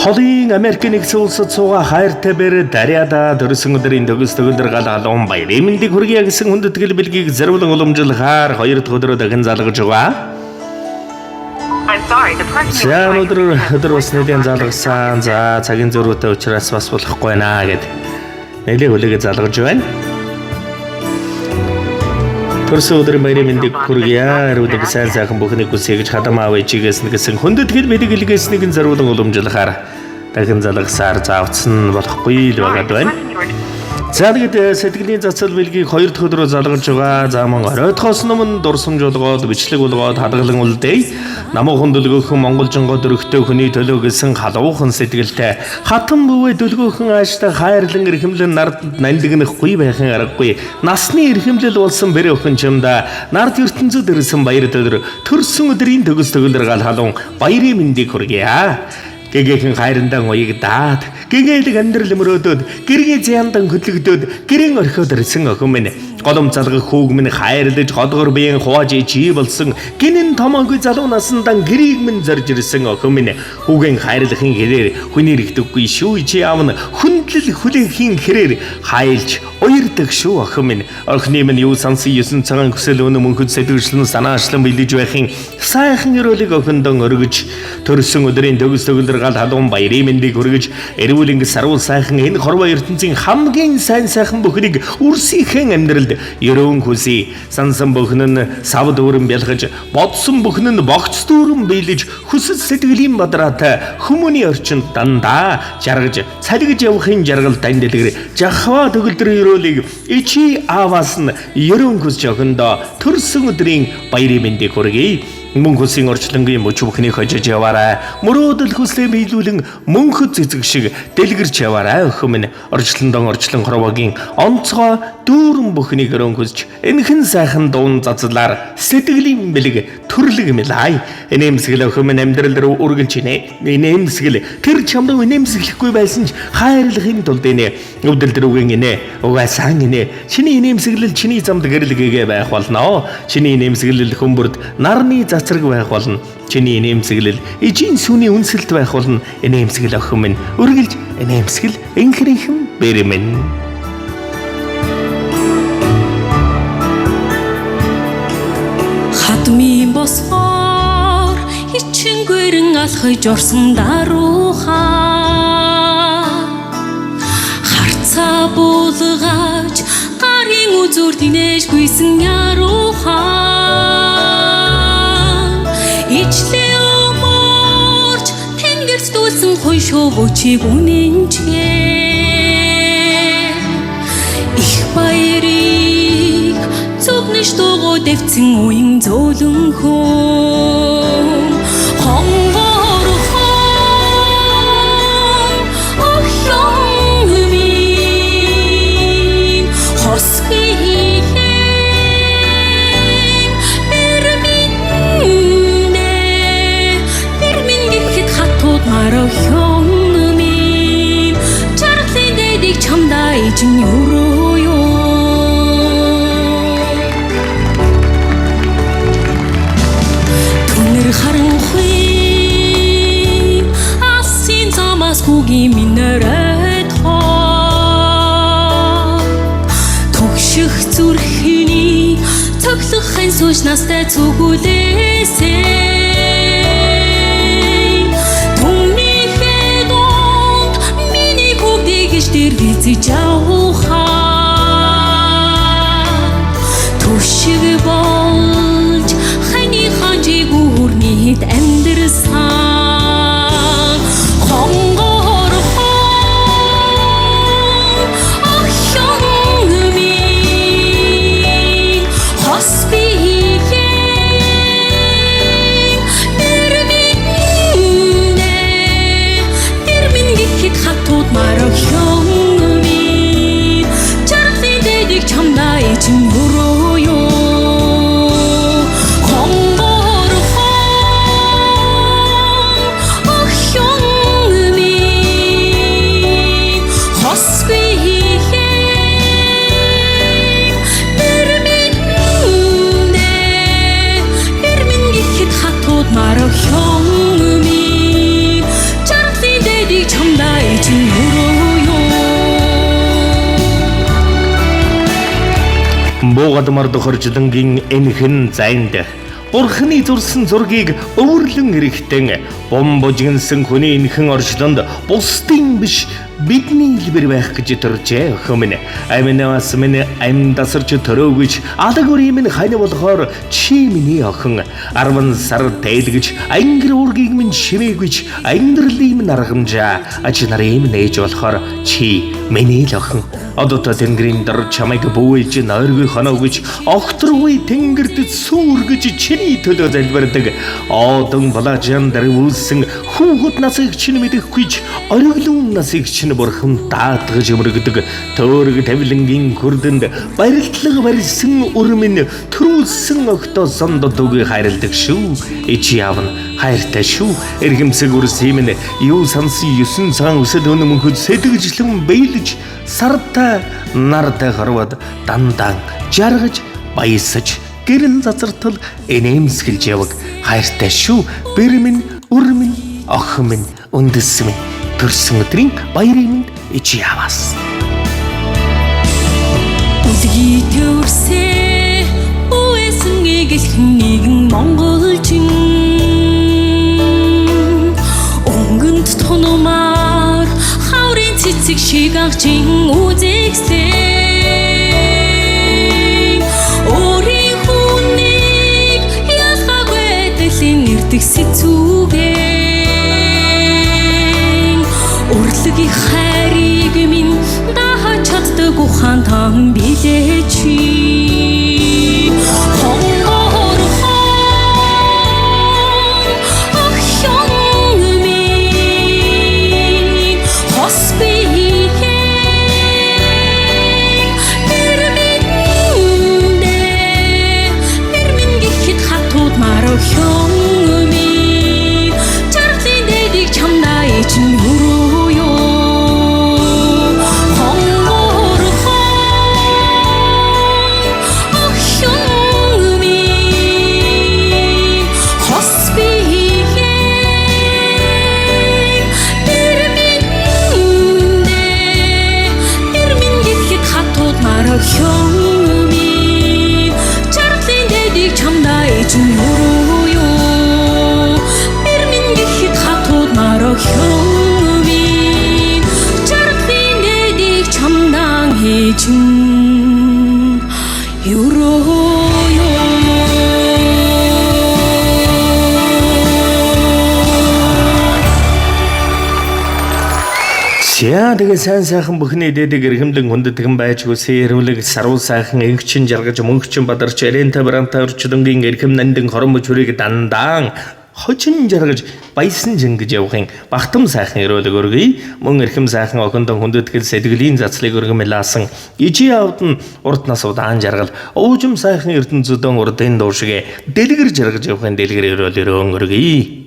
Холын Америк нэгдсэн улсад сууга хайртай бэр даряада төрсөн өдрийн төгс төгөлдөр гал халуун баярын мэндийг хүргье гэсэн хүндэтгэл бэлгийг зориулан уламжлахаар 2 дахь өдрөө дахин залгаж байгаа. За өдөр бас нэлийн залгасан. За цагийн зөрүүтэй учраас бас болохгүй наа гэд нэлээ хүлээгээ залгаж байна. Төрсөн өдрийн баярын мэндийг хүргье. Эрүүл сайн сайхан бүхнийг хүсье гэж хадам аав ээжигээс нэгсэн хүндэтгэл бэлгийг илгээснийг зориулан уламжлахаар дахин залгасаар заавцсан болохгүй л байгаад байна. За тэгээд сэтгэлийн зацал бэлгийг 2 дахь өдрөө залгаж байгаа. За мөн оройтхоос өмнө дурсамж болгоод бичлэг болгоод хадгалан үлдээ. Намуухан дөлгөөхөн монголжингоо дөрөгтэй хүний төлөө гэсэн халуухан сэтгэлтэй хатан бүвэ дөлгөөхөн ааштай хайрлан эрхэмлэн нард нандинахгүй байхын аргагүй. Насны эрхэмлэл болсон бэр өхөн чамда нард ертөнцөд ирсэн баяр өдөр төрсөн өдрийн төгс төгөлдөр гал халуун баярын мэндийг хүргье. Гэгэхэн хайрандаа уягдаад гэгээлэг амьдрал мөрөөдөд гэргийн зяндан хөдлөгдөөд гэрийн орхиод ирсэн охин минь голом залгах хүүг минь хайрлаж годгор биеийн хувааж чи болсон гинэн томоогүй залуу насандан гэрийг минь зорж ирсэн охин минь хүүгийн хайрлахын хэрээр хүний рэгдэггүй шүү чи аав нь хүндлэл хүлээхийн хэрээр хайлж уярдаг шүү охин минь охины минь юу сансан 9 цагаан хүсэл өнө мөнхөд сэтгэлчлэн санаачлан билж байхын сайхан өрөөлийг охиндон өргөж төрсөн өдрийн төгс төгөлдөр гал халуун баярын мэндийг хүргэж эрүүл ингэ сарвал сайхан энэ хорвоо ертөнцийн хамгийн сайн сайхан бүхнийг үрсийнхэн амьдралд ерөөн хүсье. Сансан бүхэн нь сав дүүрэн бялгаж, бодсон бүхэн нь богц дүүрэн биелэж, хүсэл сэтгэлийн бадраатай хүмүүний орчинд дандаа жаргаж, цалигж явахын жаргал дандлэгэр жахва төгөлдөр ерөөлийг ичи ааваас нь ерөөн хүсч охиндоо төрсөн өдрийн баярын мэндийг хүргэе. Мөн хүсийн орчлонгийн мөч бүхнийг хожиж яваарай. Мөрөөдөл хүслээ биелүүлэн мөнхөд цэцэг шиг дэлгэрч яваарай охин минь. Орчлондон орчлон хорвогийн онцгой дүүрэн бүхнийг өрөн хүсч энхэн сайхан дуун зацлаар сэтгэлийн бэлэг төрлөг мэлай. Энэмсгэл охин минь амьдрал руу үргэлж инэ. Энэмсгэл тэр чамд энэмсэглэхгүй байсан ч хайрлахын тулд инэ. Өвдөл дөрвгийн инэ. Угаасан инэ. Чиний энэмсгэлэл чиний замд гэрэлгээгээ байх болно. Чиний энэмсгэлэл хөмбөрд нарны царг байх болно. Чиний энэмсэглэл ижийн сүний үнсэлт байх болно. Энэмсгэл охин минь үргэлж энэмсгэл энхрийнхэн бэрэмэн. Хатми босгоор хичэнгэрэн алхаж орсон даруухаа харцаа буулгаж гарын үзүүр динэж гүйсэн яруухаа ичлээ өмөрч тэнгэрт дүүлсэн хой шовчиг үнэнчээ их баярыг зүгнэж дугуй дэвцэн уян зөөлөнхөн хонгорхон охин минь хосхийхэн эрмин гэхэд хатууд мар охин минь жаргалын дэдийг чамдаа ижин өрөө юу харанхуй асын замас хүүгийн минерет хоо тогших зүрхний цоглох хэн сууж настай зүгүүлээсэй түмний хэдонд миний хүүгдийг иш дээр визэж авахаа түшиг болж хани ханжиг үрнийд амьдрсан хонгорхон охин минь хоспиhen Дугадмар дохоржлонгийн энхэн зайнд Бурхны зурсан зургийг өвөрлөн эрэхтэн бомбожигнсэн хүний энхэн орчлонд бусдын биш бидний илбэр байх гэж төржээ өхөмнө. Аминаас минь ам дасарч төрөөгч алагүрийн минь хань болохоор чи миний охин 10 сар тайлгч ангир уургийг минь шимээгч ангирлын минь аргамжаа аж нарын нээж болохоор чи миний л охин. Одото тэнгэрийн дор чамайг бүүж нойргүй хоноогч огторгүй тэнгэрт сүргэж чиний төлөө залбирдаг одон балажан дарвуулсан хүүхэд насыг чинь мэдэхгүйч ориглон насыг чинь бурхан даатгаж өмөргдөг төөрөг тавилангийн хүрдэнд барилтлага барьсан өрмөн төрүүлсэн огтоо сондодог хайрладаг шүү ичи явна хайртай шүү эргэмсэг үрс химэн юу сансын 9 цагаан өсөд өнө мөнхөд сэдэгжлэн бэйлж сарта нартай харвад дандан жаргаж баясаж гэрэн зацартал энэмсгэлж яваг хайртай шүү бэрмэн өрмэн охмэн үндэсмэн төрсөн өдрийн баярын ичи яваас үлгий төрсө үесэн эгэлхэн нэгэн монголчин өнгөнд тономар хаврын цэцэг шиг агчин үзэгсэн өөрийн хүнийг ялгаагүй дэлхийн нэрдэг сэцүүгэн урлагийн хайрыг минь даах чаддаг ухаан там билээ чи Яа тэгээ сайн сайхан бүхний дээдэг эрхэмлэн хүндэтгэн байж хүсээ эрүүлэг сарвал сайхан эгчин жаргаж мөнгөчин бадарч арента бранта орчлонгийн эрхэм нандин хоромж хүрийг дандаан хочин жаргаж баясан жингэж явахын багтам сайхан эрүүлэг өргөе мөн эрхэм сайхан охиндон хүндэтгэл сэтгэлийн зацлыг өргөмлаасан ижи авд нь урд нас удаан жаргал уужим сайхан эрдэнэ зүдэн урдын дуушгээ дэлгэр жаргаж явахын дэлгэр эрүүлэг өргөе